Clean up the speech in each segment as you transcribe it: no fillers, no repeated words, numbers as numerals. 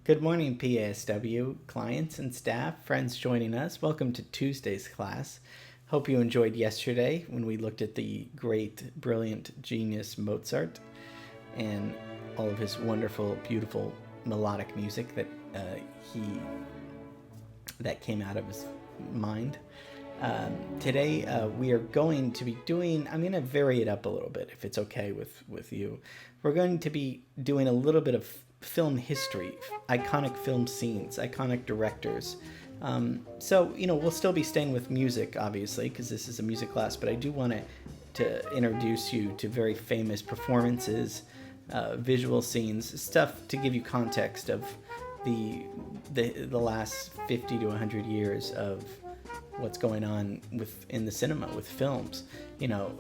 Good morning, PASW clients and staff, friends joining us. Welcome to Tuesday's class. Hope you enjoyed yesterday when we looked at the great, brilliant genius Mozart and all of his wonderful, beautiful melodic music that came out of his mind. Today we are going to be doing, I'm going to vary it up a little bit if it's okay with you. We're going to be doing a little bit of film history, iconic film scenes, iconic directors. We'll still be staying with music, obviously, because this is a music class, but I do want to introduce you to very famous performances, visual scenes, stuff to give you context of the last 50 to 100 years of what's going on in the cinema with films.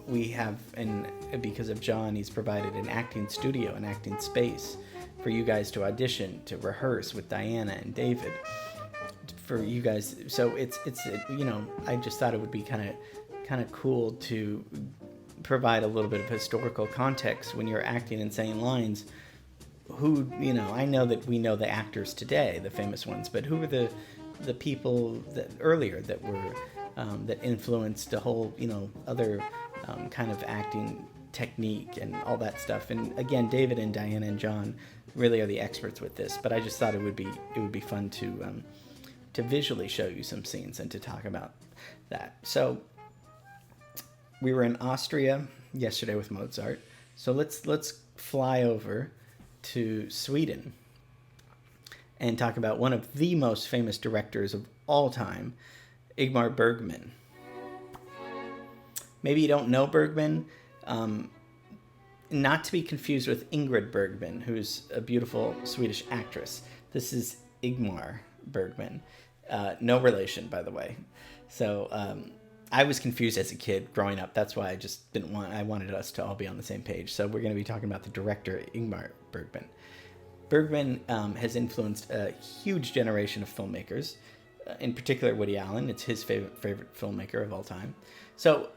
We have, and because of John, he's provided an acting studio, an acting space for you guys to audition, to rehearse with Diana and David. For you guys, so it's I just thought it would be kind of cool to provide a little bit of historical context when you're acting and saying lines. I know that we know the actors today, the famous ones, but who were the people that earlier that were that influenced a whole other kind of acting technique and all that stuff. And again, David and Diana and John really are the experts with this, but I just thought it would be fun to visually show you some scenes and to talk about that. So we were in Austria yesterday with Mozart, so let's fly over to Sweden and talk about one of the most famous directors of all time, Ingmar Bergman. Maybe you don't know Bergman, not to be confused with Ingrid Bergman, who's a beautiful Swedish actress. This is Ingmar Bergman. No relation, by the way. So I was confused as a kid growing up. That's why I wanted us to all be on the same page. So we're going to be talking about the director, Ingmar Bergman. Bergman has influenced a huge generation of filmmakers, in particular Woody Allen. It's his favorite filmmaker of all time. So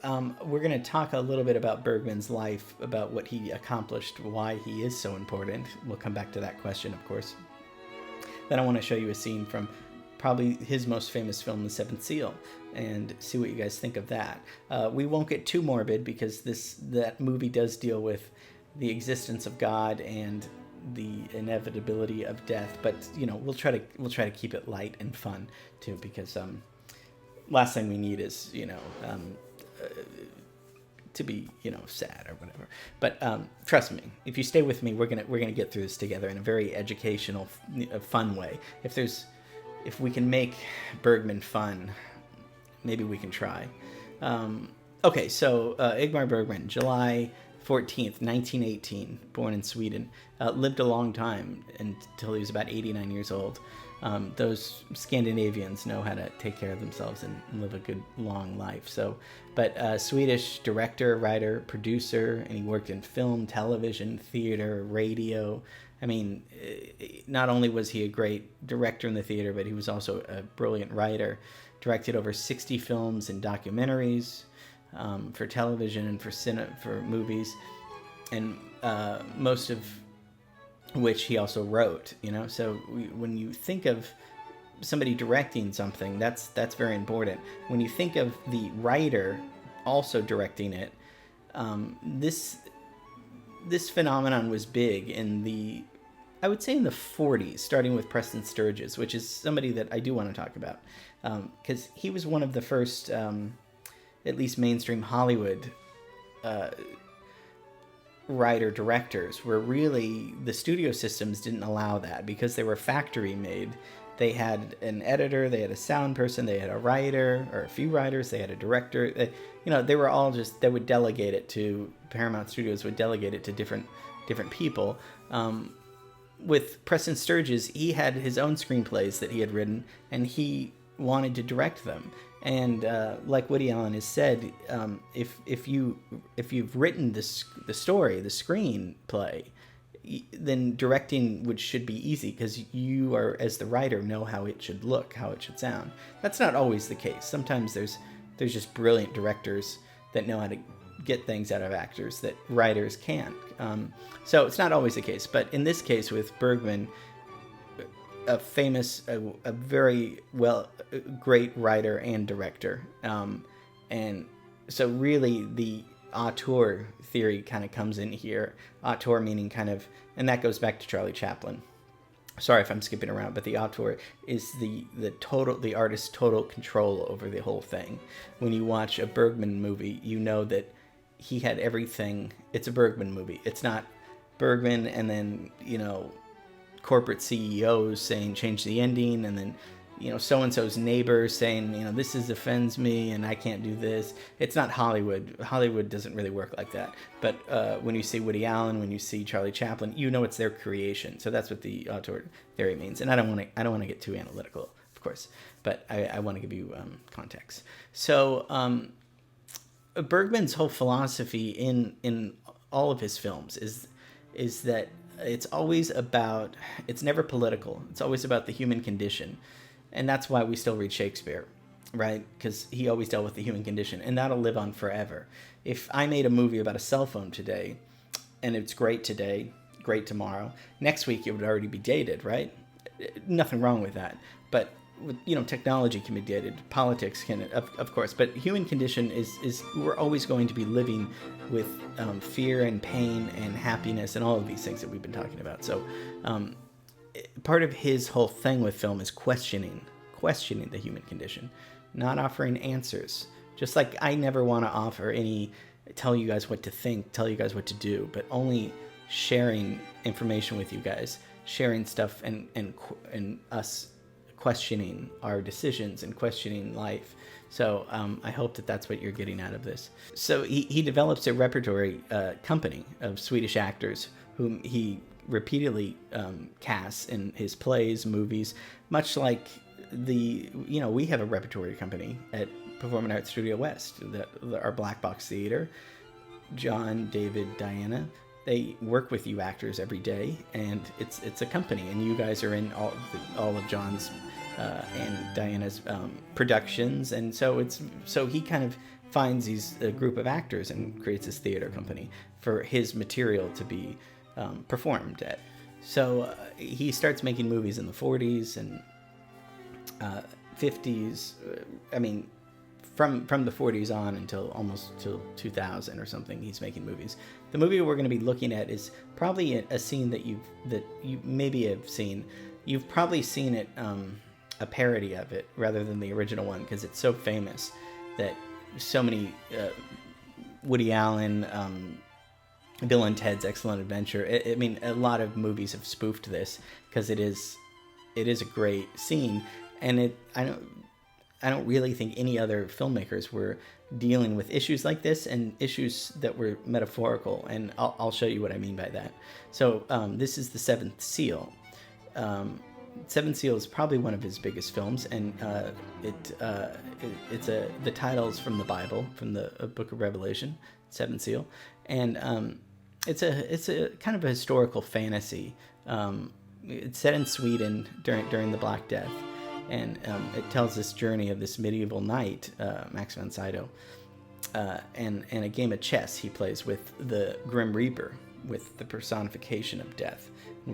we're going to talk a little bit about Bergman's life, about what he accomplished, why he is so important. We'll come back to that question, of course. Then I want to show you a scene from probably his most famous film, The Seventh Seal, and see what you guys think of that. We won't get too morbid because that movie does deal with the existence of God and the inevitability of death, but we'll try to keep it light and fun too, because last thing we need is to be sad or whatever. But trust me, if you stay with me, we're gonna get through this together in a very educational, fun way. If we can make Bergman fun, maybe we can try. Okay, so Ingmar Bergman, July 14th, 1918, born in Sweden, lived a long time until he was about 89 years old. Those Scandinavians know how to take care of themselves and live a good, long life. But Swedish director, writer, producer, and he worked in film, television, theater, radio. I mean, not only was he a great director in the theater, but he was also a brilliant writer. Directed over 60 films and documentaries, for television and for movies, and most of which he also wrote. So when you think of somebody directing something, that's very important. When you think of the writer also directing it, this phenomenon was big I would say in the 40s, starting with Preston Sturges, which is somebody that I do want to talk about, because he was one of the first at least mainstream Hollywood writer-directors, where really the studio systems didn't allow that because they were factory made. They had an editor, they had a sound person, they had a writer, or a few writers, they had a director. They were all they would delegate it to, Paramount Studios would delegate it to different people. With Preston Sturges, he had his own screenplays that he had written, and he wanted to direct them. And like Woody Allen has said, if you've written the story, the screenplay, then directing should be easy because you are, as the writer, know how it should look, how it should sound. That's not always the case. Sometimes there's just brilliant directors that know how to get things out of actors that writers can't. So it's not always the case. But in this case with Bergman, a famous, a very great writer and director. And so really the auteur theory kind of comes in here. Auteur meaning kind of, and that goes back to Charlie Chaplin. Sorry if I'm skipping around, but the auteur is the artist's total control over the whole thing. When you watch a Bergman movie, you know that he had everything. It's a Bergman movie. It's not Bergman and then, corporate CEOs saying change the ending, and then, so-and-so's neighbor saying, this offends me and I can't do this. It's not Hollywood. Hollywood doesn't really work like that. But when you see Woody Allen, when you see Charlie Chaplin, it's their creation. So that's what the auteur theory means. And I don't want to get too analytical, of course, but I want to give you context. So Bergman's whole philosophy in all of his films is that it's never political. It's always about the human condition. And that's why we still read Shakespeare, right? Because he always dealt with the human condition, and that'll live on forever. If I made a movie about a cell phone today, and it's great today, great tomorrow, next week it would already be dated, right? Nothing wrong with that. But technology can be dated, politics can, of course, but human condition is we're always going to be living with fear and pain and happiness and all of these things that we've been talking about. So part of his whole thing with film is questioning the human condition, not offering answers. Just like I never want to tell you guys what to think, tell you guys what to do, but only sharing information with you guys, sharing stuff and us questioning our decisions and questioning life. So I hope that that's what you're getting out of this. So he develops a repertory company of Swedish actors whom he repeatedly casts in his plays, movies, much like we have a repertory company at Performing Arts Studio West, our Black Box Theater. John, David, Diana, they work with you actors every day, and it's a company, and you guys are in all of John's and Diana's productions, and so he kind of finds a group of actors and creates this theater company for his material to be performed at. So he starts making movies in the 40s and 50s. From the 40s on until almost till 2000 or something, he's making movies. The movie we're going to be looking at is probably a scene that you maybe have seen. You've probably seen it, a parody of it rather than the original one, because it's so famous that so many Woody Allen, Bill and Ted's Excellent Adventure. A lot of movies have spoofed this because it is a great scene, and I don't really think any other filmmakers were dealing with issues like this and issues that were metaphorical, and I'll show you what I mean by that. So this is The Seventh Seal. Seventh Seal is probably one of his biggest films, and the title's from the Bible, from the Book of Revelation, Seventh Seal, and it's a kind of a historical fantasy. It's set in Sweden during the Black Death. And it tells this journey of this medieval knight, Max von Sydow, and a game of chess he plays with the Grim Reaper, with the personification of death. And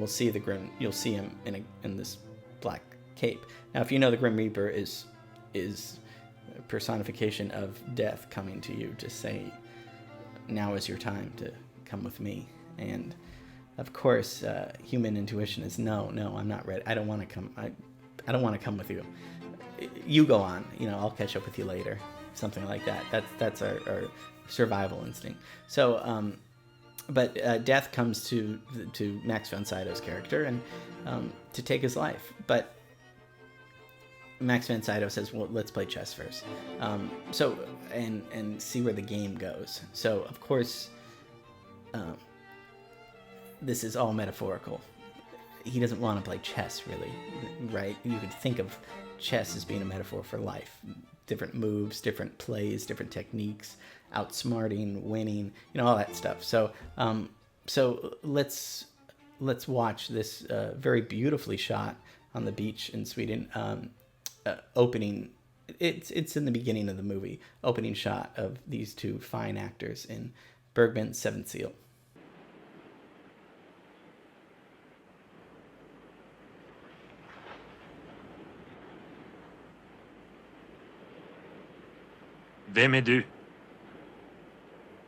you'll see him in this black cape. Now, if you know, the Grim Reaper is a personification of death coming to you to say, now is your time to come with me. And of course, human intuition is no, I'm not ready. I don't want to come. I don't want to come with you. You go on. I'll catch up with you later. Something like that. That's our survival instinct. So, but death comes to Max von Sydow's character and to take his life. But Max von Sydow says, "Well, let's play chess first." So and see where the game goes. So of course, this is all metaphorical. He doesn't want to play chess, really, right? You could think of chess as being a metaphor for life. Different moves, different plays, different techniques, outsmarting, winning, all that stuff. So let's watch this very beautifully shot on the beach in Sweden opening. It's in the beginning of the movie, opening shot of these two fine actors in Bergman's Seventh Seal. Vem är du?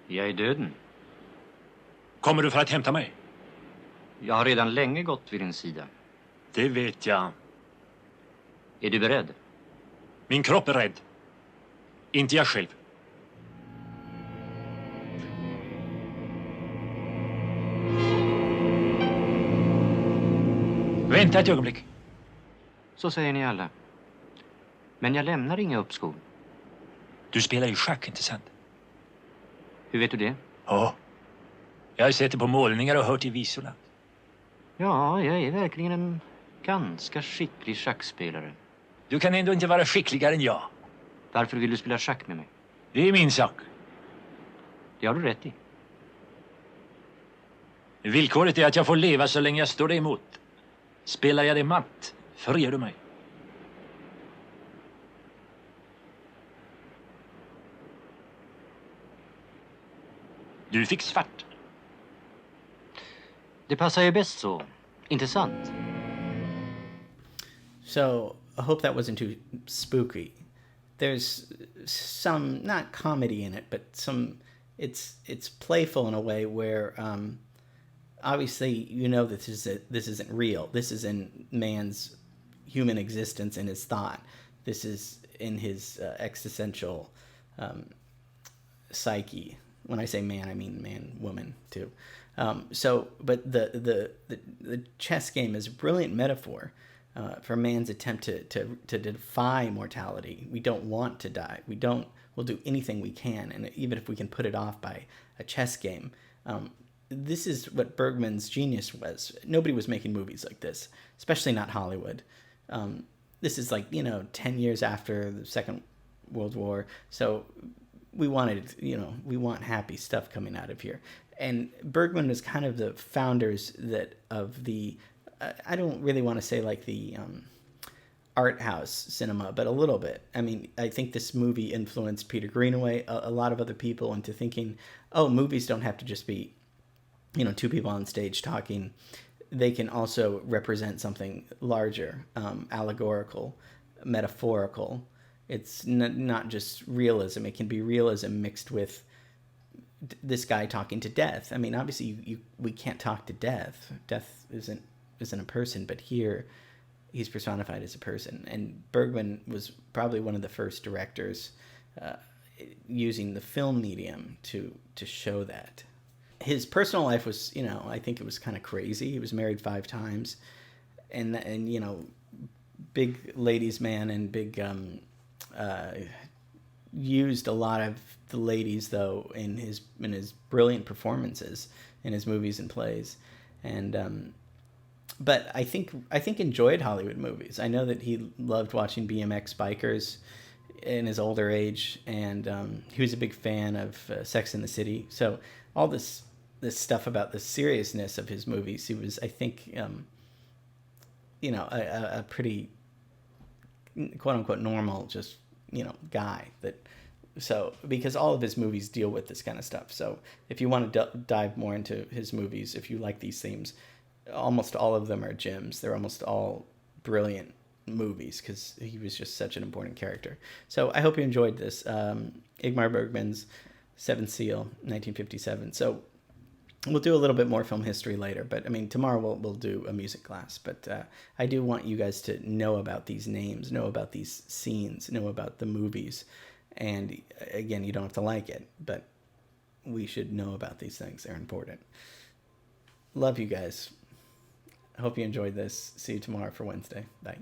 Jag är döden. Kommer du för att hämta mig? Jag har redan länge gått vid din sida. Det vet jag. Är du beredd? Min kropp är rädd. Inte jag själv. Vänta ett ögonblick. Så säger ni alla. Men jag lämnar inga uppskov. Du spelar ju schack, inte sant? Hur vet du det? Ja. Jag har sett det på målningar och hört i visorna. Ja, jag är verkligen en ganska skicklig schackspelare. Du kan ändå inte vara skickligare än jag. Varför vill du spela schack med mig? Det är min sak. Det har du rätt i. Villkoret är att jag får leva så länge jag står dig emot. Spelar jag det matt, förger du mig. Du fick svart. Det passar ju bäst så. Inte sant? So I hope that wasn't too spooky. There's some, not comedy in it, but some, it's playful in a way where obviously you know that this isn't real. This is in man's human existence and his thought. This is in his existential psyche. When I say man, I mean man, woman too. But the chess game is a brilliant metaphor for man's attempt to defy mortality. We don't want to die. We'll do anything we can, and even if we can put it off by a chess game. This is what Bergman's genius was. Nobody was making movies like this, especially not Hollywood. This is 10 years after the Second World War. So we want happy stuff coming out of here. And Bergman was kind of the founders of the, I don't really want to say like the art house cinema, but a little bit. I mean, I think this movie influenced Peter Greenaway, a lot of other people, into thinking, oh, movies don't have to just be, two people on stage talking. They can also represent something larger, allegorical, metaphorical. It's not just realism. It can be realism mixed with this guy talking to death. I mean, obviously, we can't talk to death. Death isn't a person, but here he's personified as a person. And Bergman was probably one of the first directors using the film medium to show that. His personal life was, I think it was kind of crazy. He was married 5 times, and big ladies' man, and big used a lot of the ladies though in his brilliant performances in his movies and plays, and but I think enjoyed Hollywood movies. I know that he loved watching BMX bikers in his older age, and he was a big fan of Sex and the City. So all this stuff about the seriousness of his movies, he was, I think, a pretty quote unquote normal, just guy because all of his movies deal with this kind of stuff. So if you want to dive more into his movies, if you like these themes, almost all of them are gems. They're almost all brilliant movies because he was just such an important character. So I hope you enjoyed this. Ingmar Bergman's Seventh Seal, 1957. So we'll do a little bit more film history later, but I mean, tomorrow we'll do a music class. But I do want you guys to know about these names, know about these scenes, know about the movies. And again, you don't have to like it, but we should know about these things. They're important. Love you guys. I hope you enjoyed this. See you tomorrow for Wednesday. Bye.